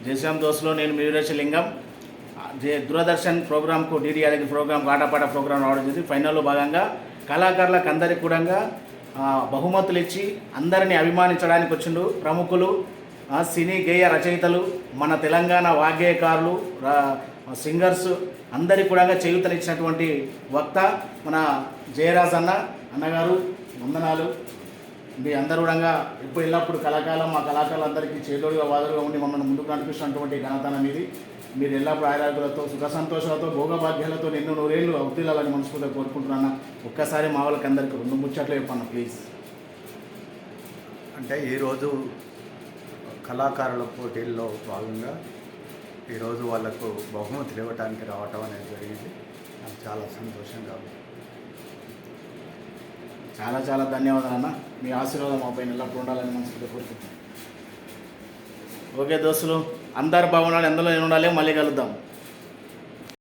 జయశ్యామ్ దోస్లో నేను వీరేశలింగం దూరదర్శన్ ప్రోగ్రామ్కు DD Yadagiri programme ఆటపాట programme రావడం జరిగింది. ఫైనల్లో భాగంగా కళాకారులకు అందరికీ కూడా బహుమతులు ఇచ్చి అందరినీ అభిమానించడానికి వచ్చిండు ప్రముఖులు, సినీ గేయ రచయితలు, మన తెలంగాణ వాగ్గేయకారులు, సింగర్స్ అందరికీ కూడా చేయూతనిచ్చినటువంటి వక్త మన జయరాజ్ అన్నగారు వందనాలు. మీ అందరూ కూడా ఎప్పుడు ఎల్లప్పుడు కళాకాలం మా కళాకారులందరికీ చేదోడుగా వాదరుగా ఉండి మమ్మల్ని ముందుకు నడిపిస్తున్నటువంటి ఘనతనం మీది. మీరు ఎల్లప్పుడు ఆయురాదులతో సుఖ సంతోషాలతో భోగభాగ్యాలతో ఎన్నో నూరేళ్ళు అవతీలాలని మనస్ఫూర్తిగా కోరుకుంటున్నాను. ఒక్కసారి మా వాళ్ళకి అందరికీ 2 ముచ్చట్లు చెప్పండి ప్లీజ్. అంటే ఈరోజు కళాకారుల పోటీల్లో భాగంగా ఈరోజు వాళ్ళకు బహుమతులు ఇవ్వడానికి రావటం అనేది జరిగింది. నాకు చాలా సంతోషంగా ఉంది. చాలా చాలా ధన్యవాదాలు అన్న. మీ ఆశీర్వాదం మా పైన ఎల్లప్పుడు ఉండాలని మనస్ఫూర్తిగా కోరుకుంటున్నాను. ఓకే దోస్తులు, అందరు బాగున్నాడు, ఎందులో నేను ఉండాలి. మళ్ళీ కలుద్దాం.